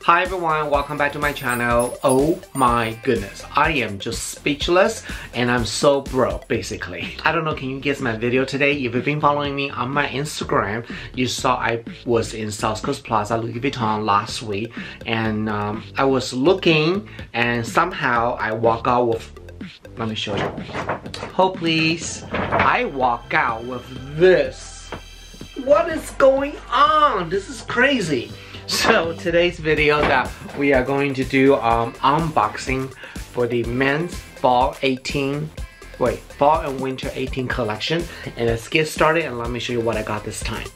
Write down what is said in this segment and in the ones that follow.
Hi everyone, welcome back to my channel. Oh my goodness, I am just speechless and I'm so broke basically. I don't know, can you guess my video today? If you've been following me on my Instagram, you saw I was in South Coast Plaza, Louis Vuitton last week, and I was looking and somehow I walk out with, let me show you. Hold please. I walk out with this. What is going on? This is crazy. So today's video that we are going to do unboxing for the men's fall and winter 18 collection, and let's get started and let me show you what I got this time.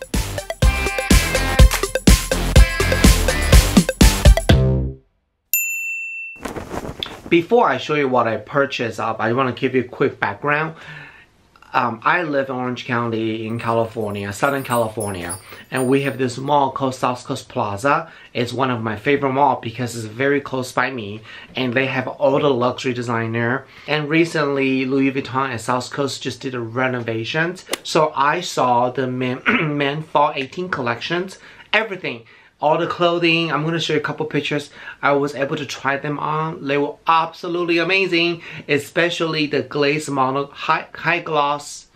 Before I show you what I purchased I want to give you a quick background. I live in Orange County in California, Southern California, and we have this mall called South Coast Plaza. It's one of my favorite malls because it's very close by me, and they have all the luxury designer. And recently, Louis Vuitton and South Coast just did a renovations, so I saw the men fall 18 collections, everything. All the clothing, I'm going to show you a couple pictures. I was able to try them on. They were absolutely amazing, especially the glaze high gloss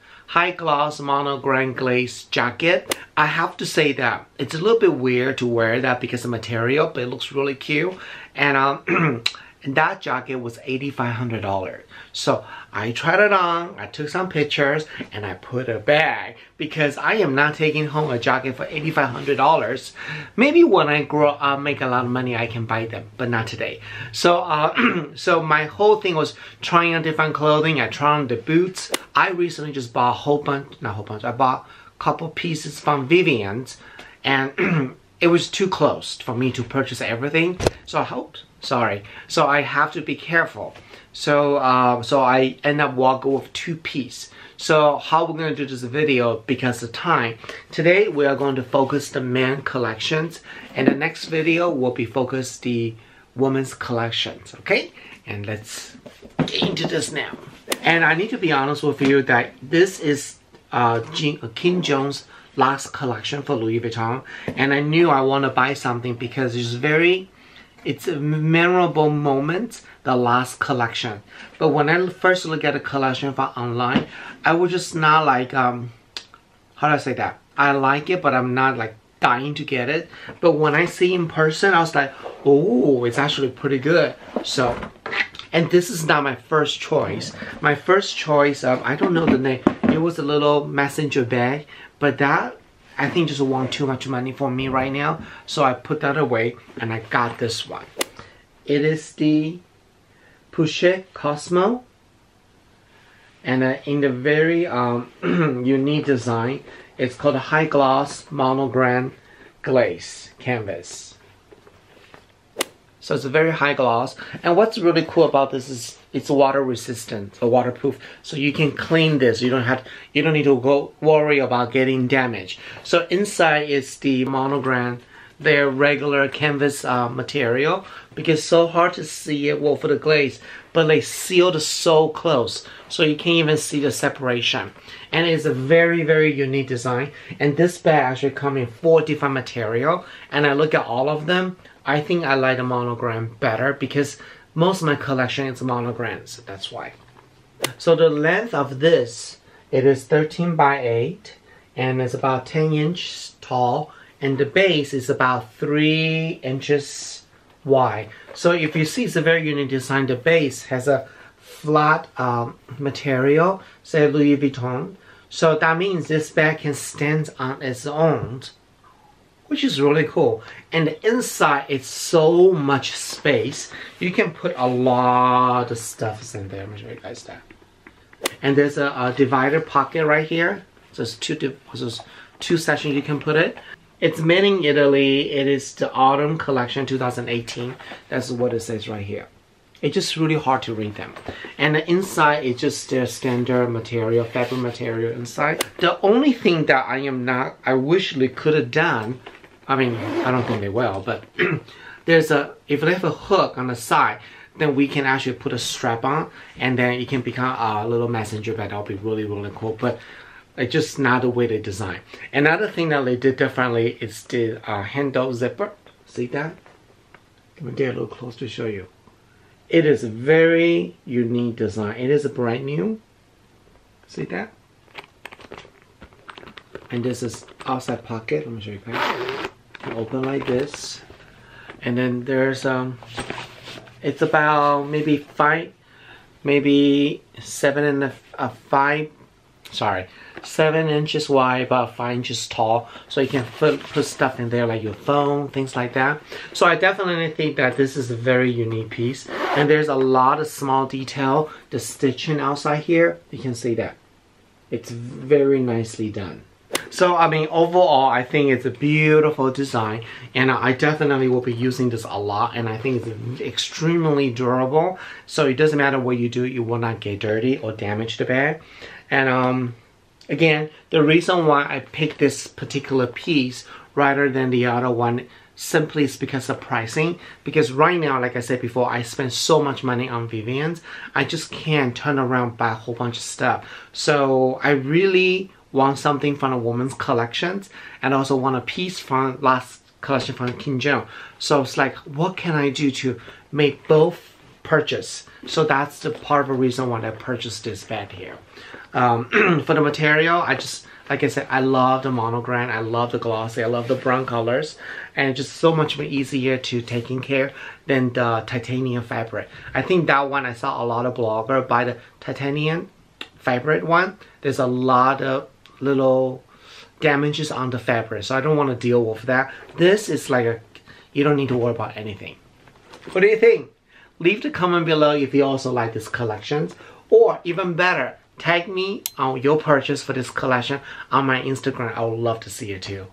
monogram glaze jacket. I have to say that it's a little bit weird to wear that because of material, but it looks really cute. And and that jacket was $8,500. So I tried it on, I took some pictures, and I put a bag because I am not taking home a jacket for $8,500. Maybe when I grow up, make a lot of money, I can buy them, but not today. So so my whole thing was trying on different clothing. I tried on the boots. I recently just bought I bought a couple pieces from Vivian's, and it was too close for me to purchase everything. So I have to be careful. So so I end up walking with two pieces. So how we're going to do this video because of time. Today we are going to focus the men collections, and the next video will be focused the women's collections. Okay, and let's get into this now. And I need to be honest with you that this is Kim Jones' last collection for Louis Vuitton, and I knew I want to buy something because it's a memorable moment, the last collection. But when I first look at the collection from online, I was just not like, how do I say that? I like it, but I'm not like dying to get it. But when I see in person, I was like, oh, it's actually pretty good. So, and this is not my first choice. My first choice, I don't know the name. It was a little messenger bag, but that I think just want too much money for me right now, so I put that away and I got this one. It is the Pochette Cosmo, and in the very unique design. It's called a high gloss monogram glaze canvas. So it's a very high gloss, and what's really cool about this is it's water resistant or waterproof, so you can clean this. You don't need to go worry about getting damaged. So inside is the monogram, their regular canvas material, because it's so hard to see it for the glaze, but they sealed it so close so you can't even see the separation. And it's a very, very unique design. And this bag actually comes in 4 different material, and I look at all of them. I think I like the monogram better because most of my collection is monograms, so that's why. So the length of this, it is 13 by 8, and it's about 10 inches tall, and the base is about 3 inches wide. So if you see, it's a very unique design. The base has a flat material, say Louis Vuitton. So that means this bag can stand on its own, which is really cool. And the inside, it's so much space. You can put a lot of stuff in there. Let me show you guys that. And there's a divider pocket right here. So it's two sections you can put it. It's made in Italy. It is the autumn collection 2018. That's what it says right here. It's just really hard to read them. And the inside is just their standard material, fabric material inside. The only thing that I wish they could have done, I mean, I don't think they will, but if they have a hook on the side, then we can actually put a strap on, and then it can become a little messenger bag. That'll be really, really cool. But it's just not the way they design. Another thing that they did differently is the handle zipper. See that? Let me get a little close to show you. It is a very unique design. It is brand new. See that? And this is outside pocket. Let me show you guys. Open like this. And then there's it's about maybe 7 inches wide, about 5 inches tall, so you can put stuff in there like your phone, things like that. So I definitely think that this is a very unique piece, and there's a lot of small detail. The stitching outside here, you can see that it's very nicely done. So I mean, overall I think it's a beautiful design, and I definitely will be using this a lot, and I think it's extremely durable, so it doesn't matter what you do, you will not get dirty or damage the bag. And again, the reason why I picked this particular piece rather than the other one simply is because of pricing. Because right now, like I said before, I spend so much money on Vivian's, I just can't turn around and buy a whole bunch of stuff. So I really want something from a woman's collections, and also want a piece from last collection from Kim Jong. So it's like, what can I do to make both purchase? So that's the part of the reason why I purchased this bag here. For the material, I just, like I said, I love the monogram, I love the glossy, I love the brown colors, and just so much more easier to taking care than the titanium fabric. I think that one, I saw a lot of bloggers buy the titanium fabric one. There's a lot of little damages on the fabric, so I don't want to deal with that. This is like you don't need to worry about anything. What do you think? Leave the comment below if you also like this collection, or even better, tag me on your purchase for this collection on my Instagram. I would love to see it too.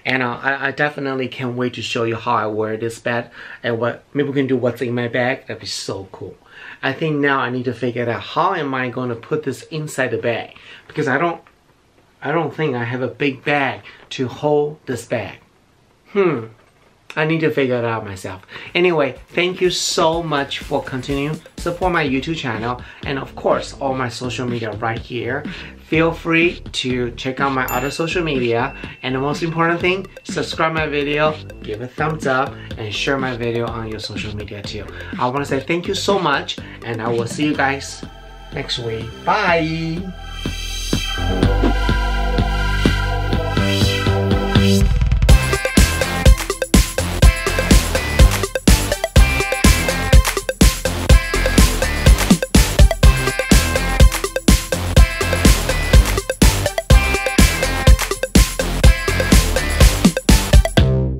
And I definitely can't wait to show you how I wear this bag, and maybe we can do what's in my bag. That'd be so cool. I think now I need to figure out how am I going to put this inside the bag, because I don't think I have a big bag to hold this bag. I need to figure it out myself. Anyway, thank you so much for continuing to support my YouTube channel, and of course all my social media right here. Feel free to check out my other social media, and the most important thing, subscribe my video, give a thumbs up, and share my video on your social media too. I want to say thank you so much, and I will see you guys next week. Bye!